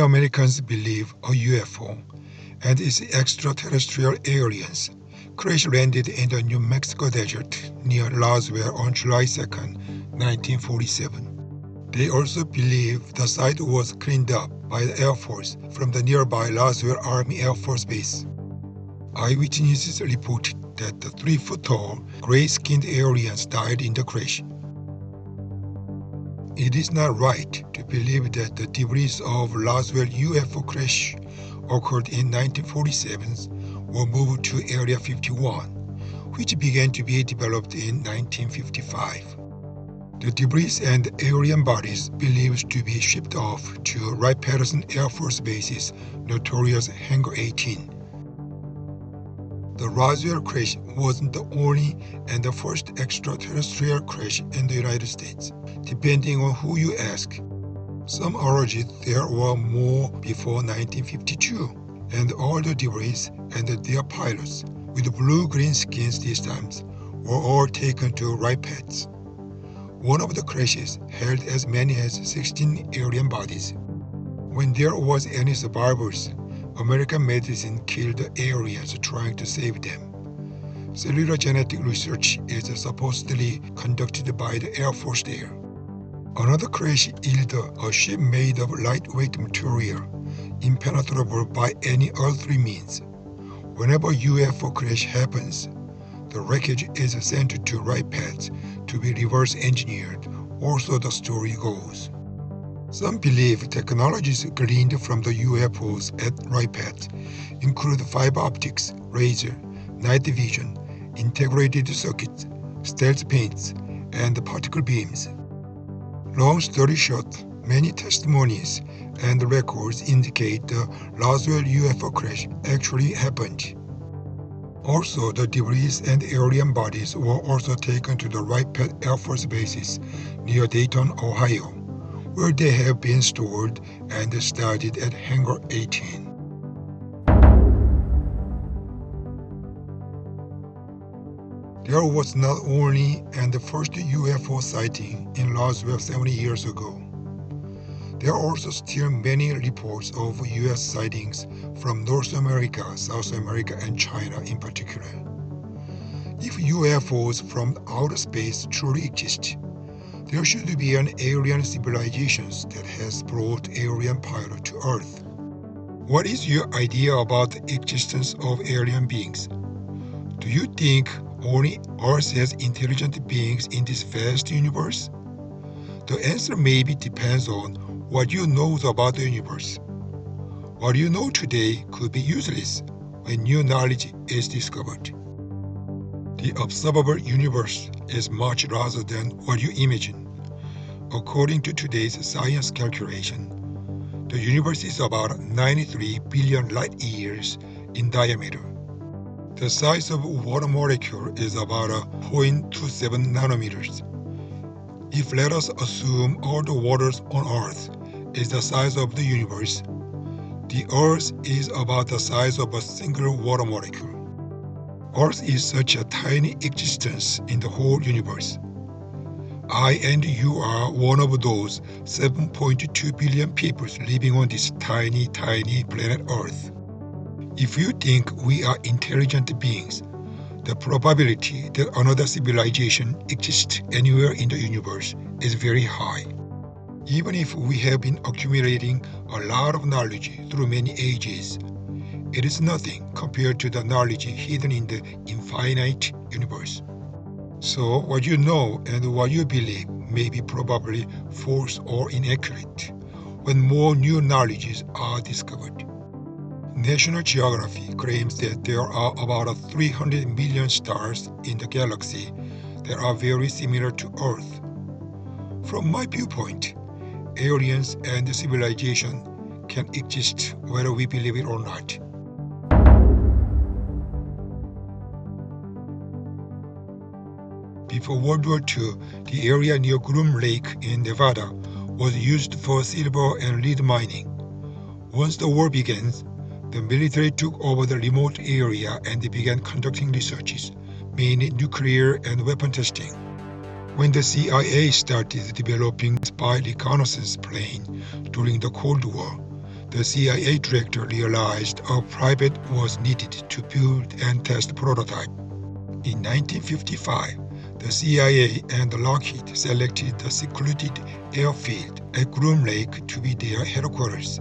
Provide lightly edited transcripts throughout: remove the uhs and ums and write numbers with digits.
Americans believe a UFO and its extraterrestrial aliens crash-landed in the New Mexico desert near Roswell on July 2, 1947. They also believe the site was cleaned up by the Air Force from the nearby Roswell Army Air Force Base. Eyewitnesses reported that the 3-foot-tall, gray-skinned aliens died in the crash. It is not right to believe that the debris of Roswell UFO crash occurred in 1947 were moved to Area 51, which began to be developed in 1955. The debris and alien bodies believed to be shipped off to Wright-Patterson Air Force Base's notorious Hangar 18. The Roswell crash wasn't the only and the first extraterrestrial crash in the United States, depending on who you ask. Some argue there were more before 1952, and all the debris and their pilots, with blue-green skins this time, were all taken to Wright-Patts. One of the crashes held as many as 16 alien bodies. When there was any survivors, American medicine killed the aliens trying to save them. Cellular genetic research is supposedly conducted by the Air Force there. Another crash yielded a ship made of lightweight material, impenetrable by any earthly means. Whenever a UFO crash happens, the wreckage is sent to Wright-Patts to be reverse engineered, or so the story goes. Some believe technologies gleaned from the UFOs at Wright-Patts include fiber optics, laser, night vision, integrated circuits, stealth paints, and particle beams. Long story short, many testimonies and records indicate the Roswell UFO crash actually happened. Also, the debris and alien bodies were also taken to the Wright-Patts Air Force bases near Dayton, Ohio, where they have been stored and studied at Hangar 18. There was not only the first UFO sighting in Roswell 70 years ago. There are also still many reports of U.S. sightings from North America, South America, and China in particular. If UFOs from outer space truly exist, there should be an alien civilization that has brought alien pilot to Earth. What is your idea about the existence of alien beings? Do you think only Earth has intelligent beings in this vast universe? The answer maybe depends on what you know about the universe. What you know today could be useless when new knowledge is discovered. The observable universe is much larger than what you imagine. According to today's science calculation, the universe is about 93 billion light years in diameter. The size of a water molecule is about 0.27 nanometers. If let us assume all the waters on Earth is the size of the universe, the Earth is about the size of a single water molecule. Earth is such a tiny existence in the whole universe. I and you are one of those 7.2 billion people living on this tiny planet Earth. If you think we are intelligent beings, the probability that another civilization exists anywhere in the universe is very high. Even if we have been accumulating a lot of knowledge through many ages, it is nothing compared to the knowledge hidden in the infinite universe. So what you know and what you believe may be probably false or inaccurate when more new knowledges are discovered. National Geography claims that there are about 300 million stars in the galaxy that are very similar to Earth. From my viewpoint, aliens and civilization can exist whether we believe it or not. Before World War II, the area near Groom Lake in Nevada was used for silver and lead mining. Once the war began, the military took over the remote area and began conducting researches, mainly nuclear and weapon testing. When the CIA started developing spy reconnaissance plane during the Cold War, the CIA director realized a private was needed to build and test the prototype. In 1955, the CIA and Lockheed selected the secluded airfield at Groom Lake to be their headquarters.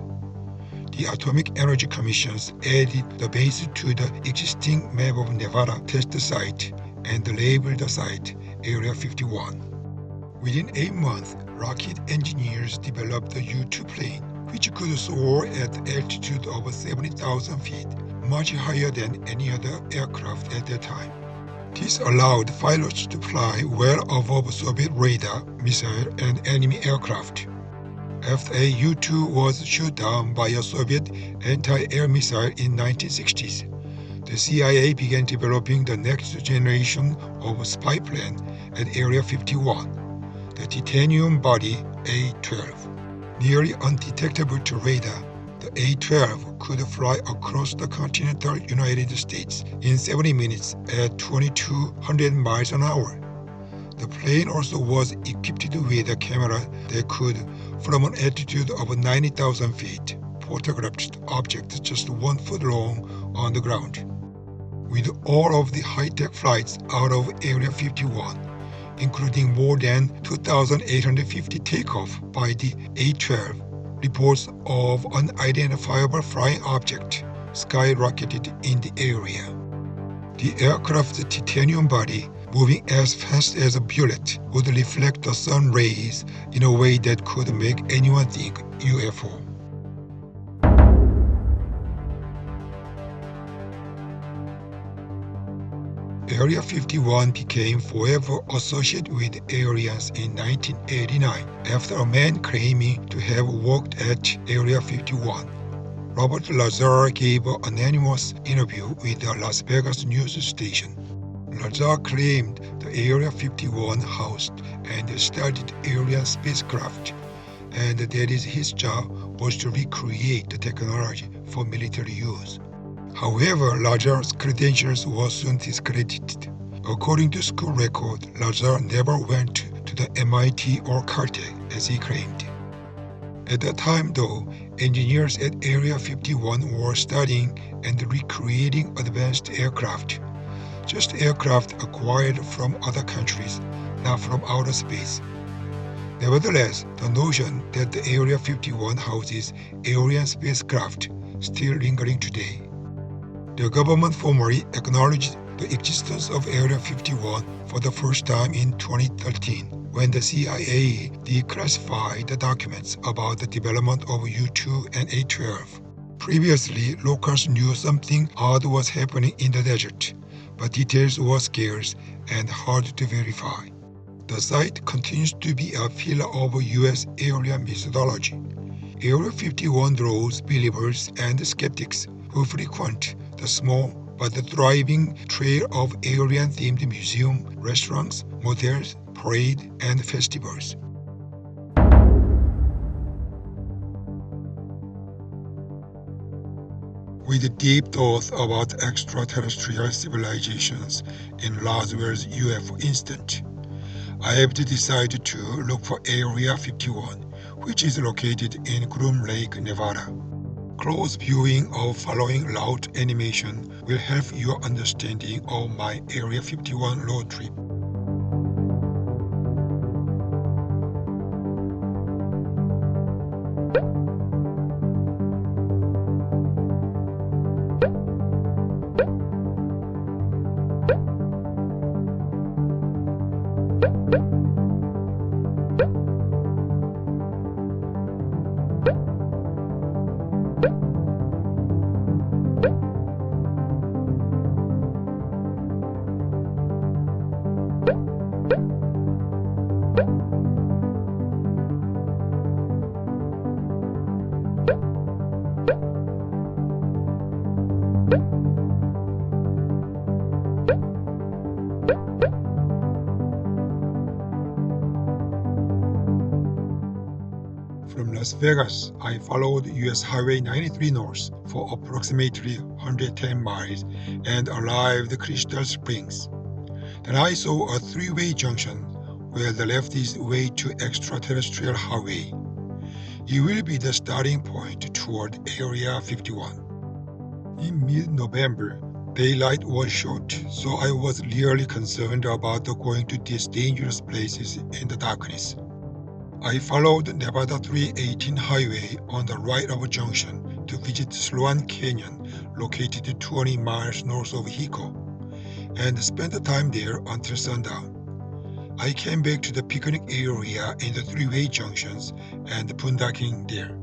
The Atomic Energy Commissions added the base to the existing map of Nevada test site and labeled the site Area 51. Within 8 months, Lockheed engineers developed the U-2 plane, which could soar at altitude of 70,000 feet, much higher than any other aircraft at that time. This allowed pilots to fly well above Soviet radar, missile, and enemy aircraft. After a U-2 was shot down by a Soviet anti-air missile in 1960s, the CIA began developing the next generation of spy plane at Area 51, the titanium body A-12. Nearly undetectable to radar, the A-12 could fly across the continental United States in 70 minutes at 2,200 miles an hour. The plane also was equipped with a camera that could, from an altitude of 90,000 feet, photograph objects just 1 foot long on the ground. With all of the high-tech flights out of Area 51, including more than 2,850 takeoff by the A-12, reports of unidentifiable flying object skyrocketed in the area. The aircraft's titanium body, moving as fast as a bullet, would reflect the sun rays in a way that could make anyone think UFO. Area 51 became forever associated with aliens in 1989 after a man claiming to have worked at Area 51. Robert Lazar gave an anonymous interview with the Las Vegas news station. Lazar claimed the Area 51 housed and studied alien spacecraft, and that his job was to recreate the technology for military use. However, Lazar's credentials were soon discredited. According to school record, Lazar never went to the MIT or Caltech as he claimed. At that time though, engineers at Area 51 were studying and recreating advanced aircraft, just aircraft acquired from other countries, not from outer space. Nevertheless, the notion that the Area 51 houses alien spacecraft still lingering today. The government formally acknowledged the existence of Area 51 for the first time in 2013 when the CIA declassified the documents about the development of U-2 and A-12. Previously, locals knew something odd was happening in the desert, but details were scarce and hard to verify. The site continues to be a pillar of U.S. alien methodology. Area 51 draws believers and skeptics who frequent the small but thriving trail of alien-themed museums, restaurants, motels, parades, and festivals. With deep thoughts about extraterrestrial civilizations in Roswell's UFO incident, I have decided to look for Area 51, which is located in Groom Lake, Nevada. Close viewing of following route animation will help your understanding of my Area 51 road trip. From Las Vegas, I followed US Highway 93 north for approximately 110 miles and arrived at Crystal Springs. Then I saw a three-way junction where the left is way to extraterrestrial highway. It will be the starting point toward Area 51. In mid-November, daylight was short, so I was really concerned about going to these dangerous places in the darkness. I followed Nevada 318 highway on the right of a junction to visit Sloan Canyon, located 20 miles north of Hiko, and spent the time there until sundown. I came back to the picnic area in the three-way junctions and boondocking there.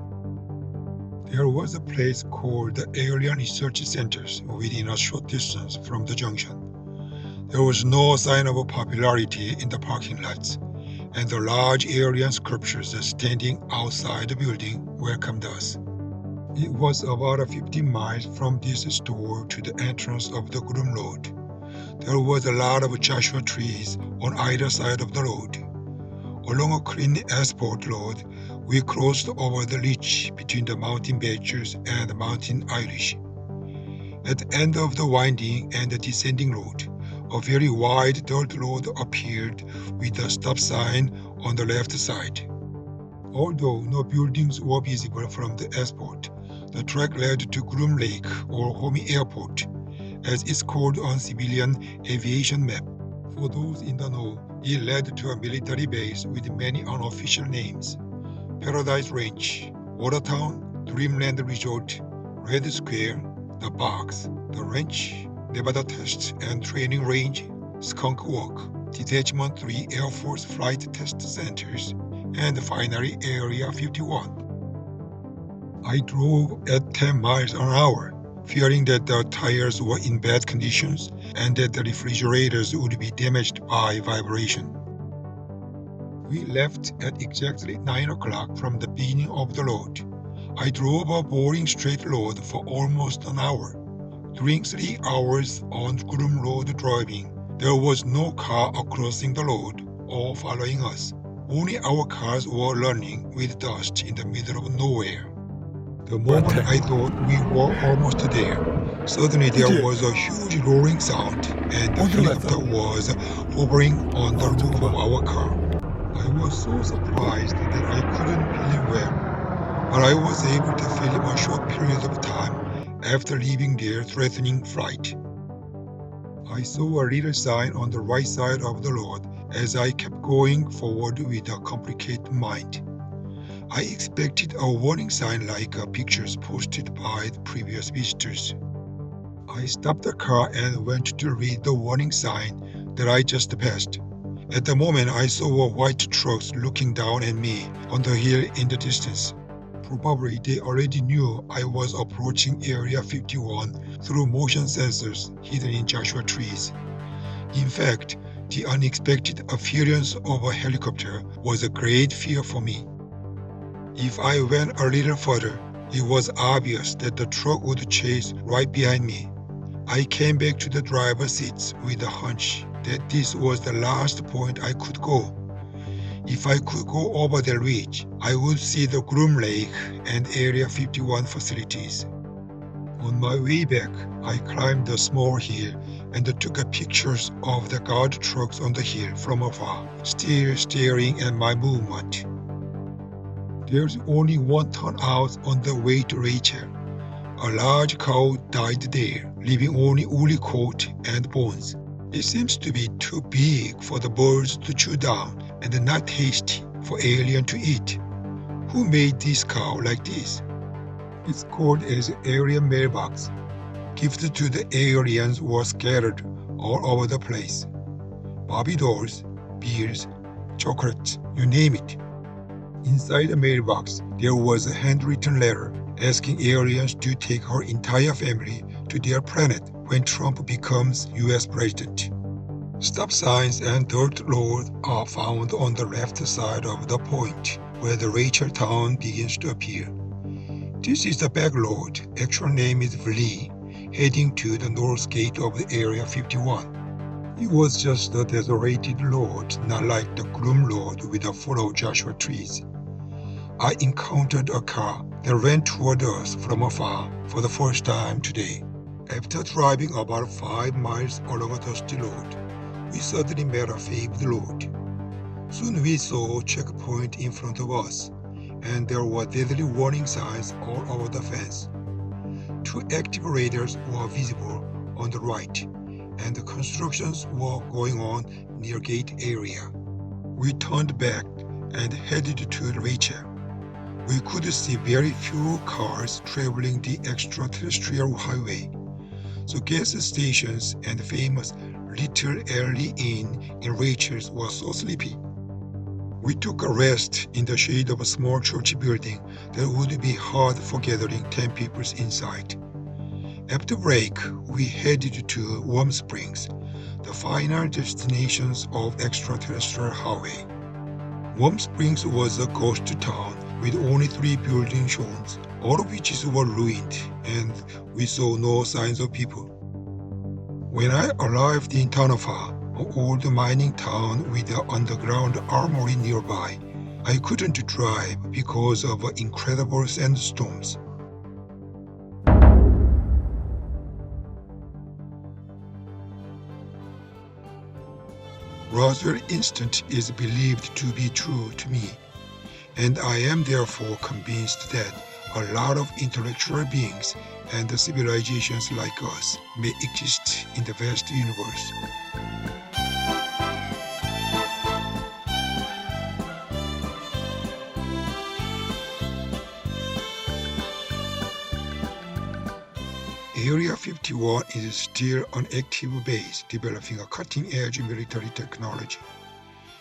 There was a place called the Alien Research Centers within a short distance from the junction. There was no sign of popularity in the parking lots, and the large alien sculptures standing outside the building welcomed us. It was about 50 miles from this store to the entrance of the Groom Road. There was a lot of Joshua trees on either side of the road. Along a clean asphalt road, we crossed over the ridge between the mountain badgers and the mountain Irish. At the end of the winding and the descending road, a very wide dirt road appeared with a stop sign on the left side. Although no buildings were visible from the asphalt, the track led to Groom Lake or Homey Airport, as it's called on civilian aviation map. For those in the know, it led to a military base with many unofficial names: Paradise Ranch, Watertown, Dreamland Resort, Red Square, The Box, The Ranch, Nevada Test and Training Range, Skunk Walk, Detachment 3 Air Force Flight Test Centers, and finally Area 51. I drove at 10 miles an hour, fearing that the tires were in bad conditions and that the refrigerators would be damaged by vibration. We left at exactly 9 o'clock from the beginning of the road. I drove a boring straight road for almost an hour. During 3 hours on Groom Road driving, there was no car crossing the road or following us. Only our cars were running with dust in the middle of nowhere. The moment I thought we were almost there, suddenly there was a huge roaring sound and the helicopter was hovering on the roof of our car. I was so surprised that I couldn't film well, but I was able to film a short period of time after leaving their threatening flight. I saw a little sign on the right side of the road as I kept going forward with a complicated mind. I expected a warning sign like pictures posted by the previous visitors. I stopped the car and went to read the warning sign that I just passed. At the moment, I saw white trucks looking down at me on the hill in the distance. Probably they already knew I was approaching Area 51 through motion sensors hidden in Joshua trees. In fact, the unexpected appearance of a helicopter was a great fear for me. If I went a little further, it was obvious that the truck would chase right behind me. I came back to the driver's seat with a hunch that this was the last point I could go. If I could go over the ridge, I would see the Groom Lake and Area 51 facilities. On my way back, I climbed a small hill and took pictures of the guard trucks on the hill from afar, still staring at my movement. There's only one turnout on the way to Rachel. A large cow died there, leaving only woolly coat and bones. It seems to be too big for the birds to chew down and not tasty for alien to eat. Who made this cow like this? It's called as alien mailbox. Gifts to the aliens were scattered all over the place. Barbie dolls, beers, chocolates, you name it. Inside the mailbox, there was a handwritten letter asking aliens to take her entire family to their planet when Trump becomes US president. Stop signs and dirt road are found on the left side of the point where the Rachel town begins to appear. This is the back road, actual name is Vlee, heading to the north gate of the Area 51. It was just a desolated road, not like the Groom Road with a full of Joshua trees. I encountered a car that ran toward us from afar for the first time today. After driving about 5 miles along a dusty road, we suddenly met a paved road. Soon we saw a checkpoint in front of us, and there were deadly warning signs all over the fence. 2 active radars were visible on the right, and the constructions were going on near gate area. We turned back and headed to Rachel. We could see very few cars traveling the extraterrestrial highway, so gas stations and famous Little Early Inn in Rachel's were so sleepy. We took a rest in the shade of a small church building that would be hard for gathering 10 people inside. After break, we headed to Warm Springs, the final destinations of extraterrestrial highway. Warm Springs was a ghost town with only 3 buildings shown, all of which were ruined, and we saw no signs of people. When I arrived in Tanafa, an old mining town with an underground armory nearby, I couldn't drive because of incredible sandstorms. Roswell incident is believed to be true to me, and I am therefore convinced that a lot of intellectual beings and civilizations like us may exist in the vast universe. Area 51 is still an active base developing a cutting-edge military technology.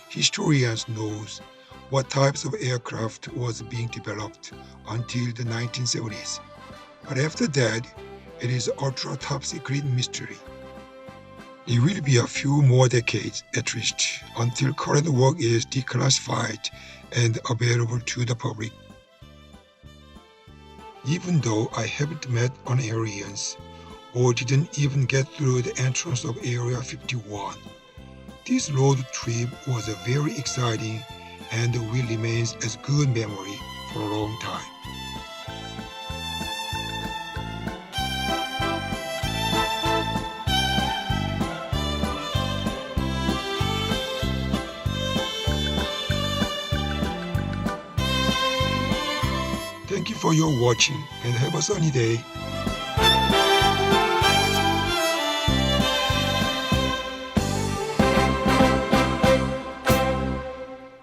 Historians know what types of aircraft was being developed until the 1970s. But after that, it is ultra top secret mystery. It will be a few more decades at least until current work is declassified and available to the public. Even though I haven't met an aliens or didn't even get through the entrance of Area 51, this road trip was very exciting and will remain as good memory for a long time. Thank you for your watching and have a sunny day.